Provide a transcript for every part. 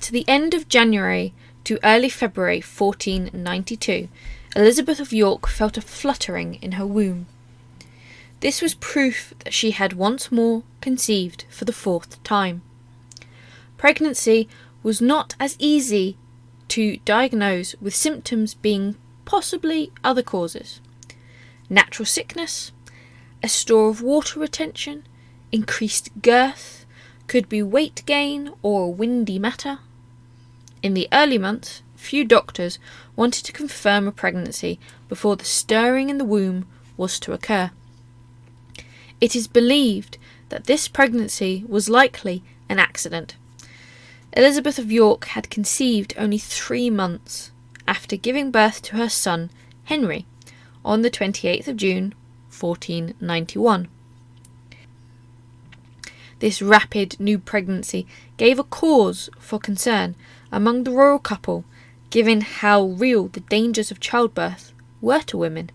At the end of January to early February 1492, Elizabeth of York felt a fluttering in her womb. This was proof that she had once more conceived for the 4th time. Pregnancy was not as easy to diagnose, with symptoms being possibly other causes: natural sickness, a store of water retention, increased girth, could be weight gain or windy matter. In the early months, few doctors wanted to confirm a pregnancy before the stirring in the womb was to occur. It is believed that this pregnancy was likely an accident. Elizabeth of York had conceived only 3 months after giving birth to her son Henry on the 28th of June 1491. This rapid new pregnancy gave a cause for concern among the royal couple, given how real the dangers of childbirth were to women.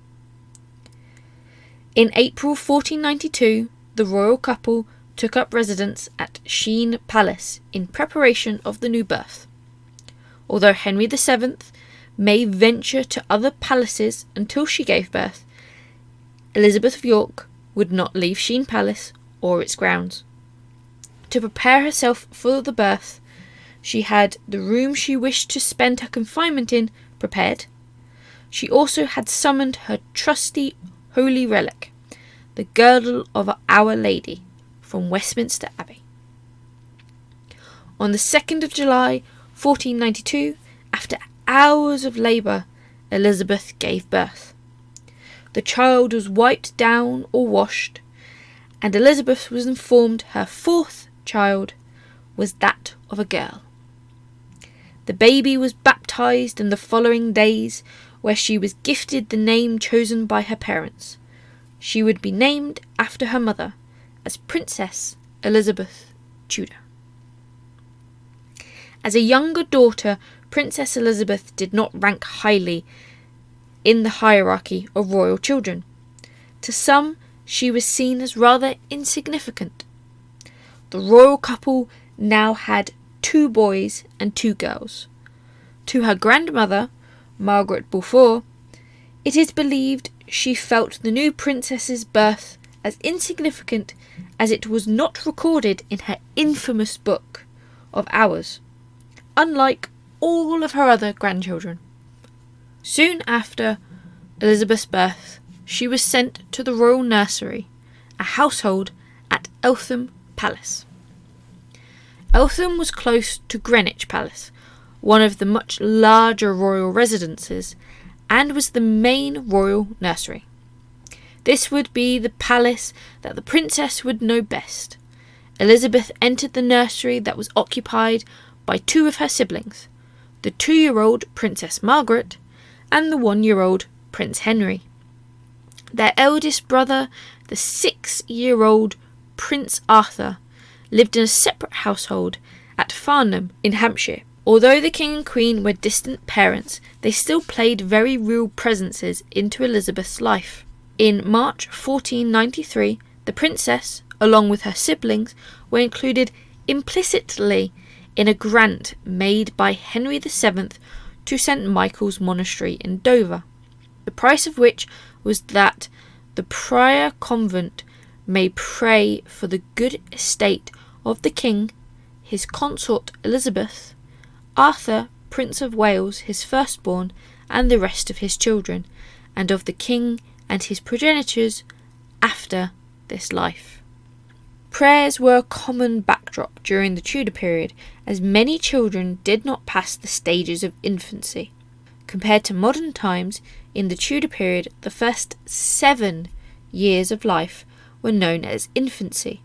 In April 1492, the royal couple took up residence at Sheen Palace in preparation of the new birth. Although Henry VII may venture to other palaces until she gave birth, Elizabeth of York would not leave Sheen Palace or its grounds. To prepare herself for the birth, she had the room she wished to spend her confinement in prepared. She also had summoned her trusty holy relic, the girdle of Our Lady, from Westminster Abbey. On the 2nd of July 1492, after hours of labour, Elizabeth gave birth. The child was wiped down or washed, and Elizabeth was informed her 4th child was that of a girl. The baby was baptised in the following days, where she was gifted the name chosen by her parents. She would be named after her mother as Princess Elizabeth Tudor. As a younger daughter, Princess Elizabeth did not rank highly in the hierarchy of royal children. To some, she was seen as rather insignificant. The royal couple now had 2 boys and 2 girls. To her grandmother, Margaret Beaufort, it is believed she felt the new princess's birth as insignificant as it was not recorded in her infamous book of Hours, unlike all of her other grandchildren. Soon after Elizabeth's birth, she was sent to the royal nursery, a household at Eltham Palace. Eltham was close to Greenwich Palace, one of the much larger royal residences, and was the main royal nursery. This would be the palace that the princess would know best. Elizabeth entered the nursery that was occupied by 2 of her siblings, the 2-year-old Princess Margaret and the 1-year-old Prince Henry. Their eldest brother, the 6-year-old Prince Arthur, lived in a separate household at Farnham in Hampshire. Although the King and Queen were distant parents, they still played very real presences into Elizabeth's life. In March 1493, the princess, along with her siblings, were included implicitly in a grant made by Henry VII to St. Michael's Monastery in Dover, the price of which was that the prior convent may pray for the good estate of the king, his consort Elizabeth, Arthur, Prince of Wales, his firstborn, and the rest of his children, and of the king and his progenitors after this life. Prayers were a common backdrop during the Tudor period, as many children did not pass the stages of infancy. Compared to modern times, in the Tudor period, the first 7 years of life were known as infancy.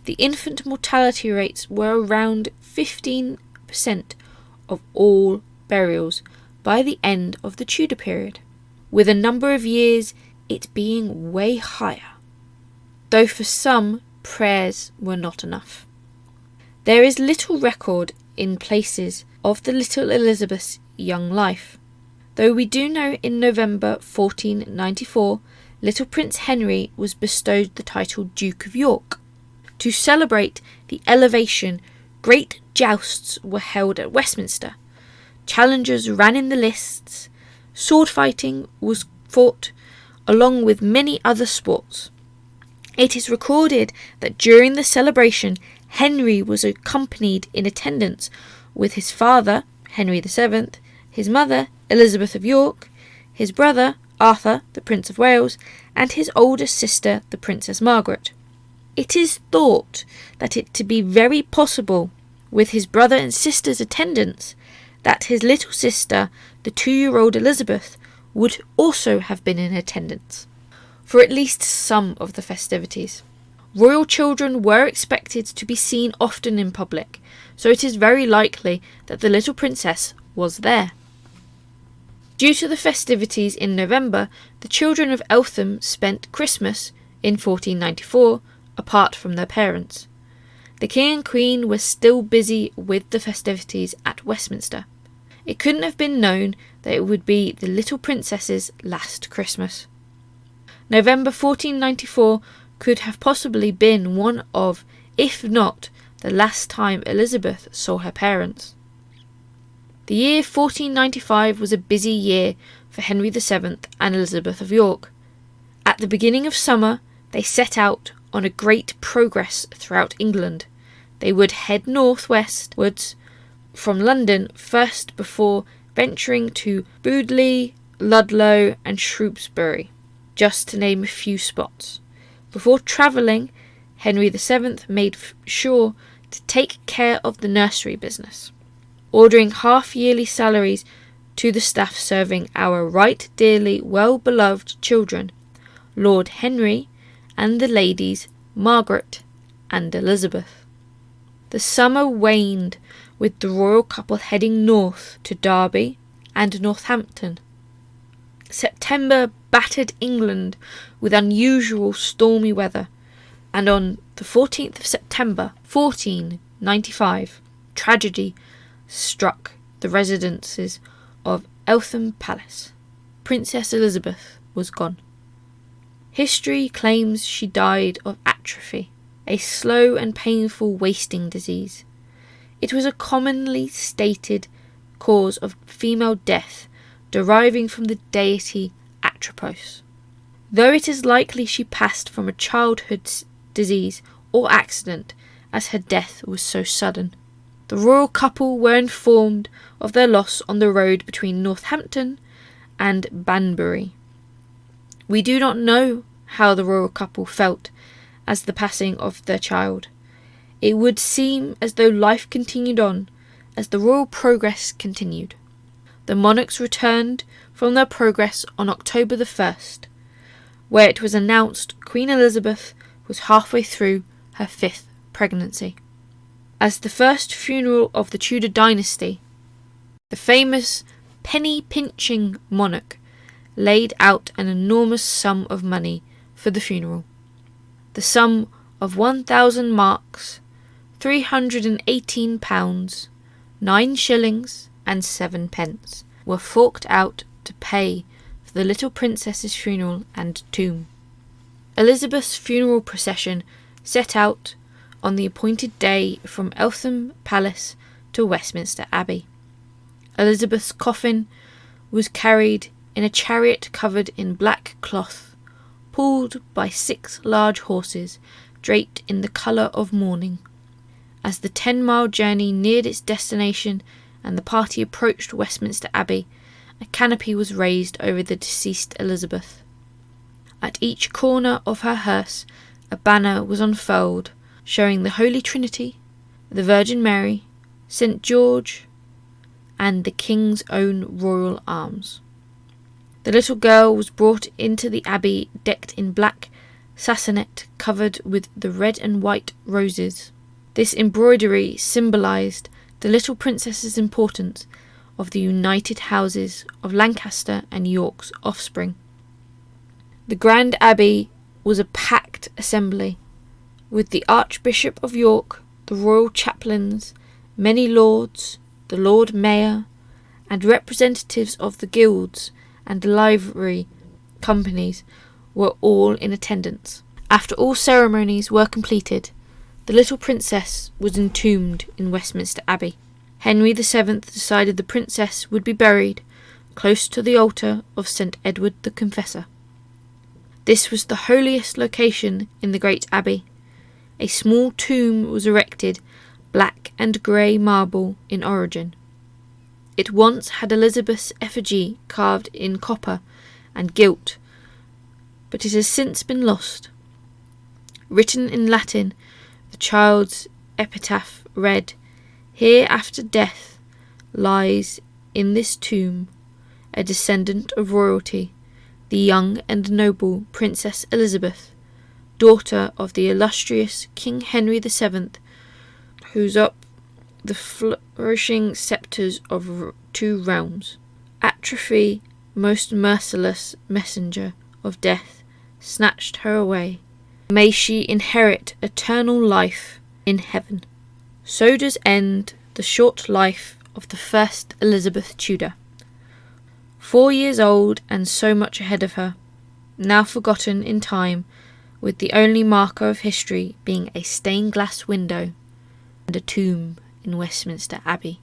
The infant mortality rates were around 15% of all burials by the end of the Tudor period, with a number of years it being way higher, though for some prayers were not enough. There is little record in places of the little Elizabeth's young life, though we do know in November 1494 little Prince Henry was bestowed the title Duke of York. To celebrate the elevation, great jousts were held at Westminster. Challengers ran in the lists. Sword fighting was fought, along with many other sports. It is recorded that during the celebration, Henry was accompanied in attendance with his father, Henry VII, his mother, Elizabeth of York, his brother, Arthur, the Prince of Wales, and his older sister, the Princess Margaret. It is thought that it to be very possible, with his brother and sister's attendance, that his little sister, the 2-year-old Elizabeth, would also have been in attendance for at least some of the festivities. Royal children were expected to be seen often in public, so it is very likely that the little princess was there. Due to the festivities in November, the children of Eltham spent Christmas in 1494 apart from their parents. The King and Queen were still busy with the festivities at Westminster. It couldn't have been known that it would be the little princess's last Christmas. November 1494 could have possibly been one of, if not the last time Elizabeth saw her parents. The year 1495 was a busy year for Henry VII and Elizabeth of York. At the beginning of summer, they set out on a great progress throughout England. They would head northwestwards from London first before venturing to Bewdley, Ludlow and Shrewsbury, just to name a few spots. Before travelling, Henry VII made sure to take care of the nursery business, ordering half-yearly salaries to the staff serving our right dearly well-beloved children, Lord Henry and the ladies Margaret and Elizabeth. The summer waned with the royal couple heading north to Derby and Northampton. September battered England with unusual stormy weather, and on the 14th of September 1495, tragedy struck the residences of Eltham Palace. Princess Elizabeth was gone. History claims she died of atrophy, a slow and painful wasting disease. It was a commonly stated cause of female death, deriving from the deity Atropos, though it is likely she passed from a childhood disease or accident, as her death was so sudden. The royal couple were informed of their loss on the road between Northampton and Banbury. We do not know how the royal couple felt as the passing of their child. It would seem as though life continued on as the royal progress continued. The monarchs returned from their progress on October the 1st, where it was announced Queen Elizabeth was halfway through her 5th pregnancy. As the first funeral of the Tudor dynasty, the famous penny-pinching monarch laid out an enormous sum of money for the funeral. The sum of 1,000 marks, £318, 9 shillings and 7 pence were forked out to pay for the little princess's funeral and tomb. Elizabeth's funeral procession set out on the appointed day from Eltham Palace to Westminster Abbey. Elizabeth's coffin was carried in a chariot covered in black cloth, pulled by 6 large horses draped in the colour of mourning. As the 10-mile journey neared its destination and the party approached Westminster Abbey, a canopy was raised over the deceased Elizabeth. At each corner of her hearse a banner was unfurled, showing the Holy Trinity, the Virgin Mary, St. George, and the King's own royal arms. The little girl was brought into the abbey decked in black sassonet covered with the red and white roses. This embroidery symbolised the little princess's importance of the united houses of Lancaster and York's offspring. The Grand Abbey was a packed assembly, with the Archbishop of York, the royal chaplains, many lords, the Lord Mayor, and representatives of the guilds and livery companies were all in attendance. After all ceremonies were completed, The little princess was entombed in Westminster Abbey. Henry VII decided the princess would be buried close to the altar of St. Edward the Confessor. This was the holiest location in the great abbey. A small tomb was erected, black and grey marble in origin. It once had Elizabeth's effigy carved in copper and gilt, but it has since been lost. Written in Latin, the child's epitaph read, "Here after death lies in this tomb a descendant of royalty, the young and noble Princess Elizabeth, daughter of the illustrious King Henry VII, whose up the flourishing sceptres of 2 realms. Atrophy, most merciless messenger of death, snatched her away. May she inherit eternal life in heaven." So does end the short life of the first Elizabeth Tudor. 4 years old and so much ahead of her, now forgotten in time, with the only marker of history being a stained glass window and a tomb in Westminster Abbey.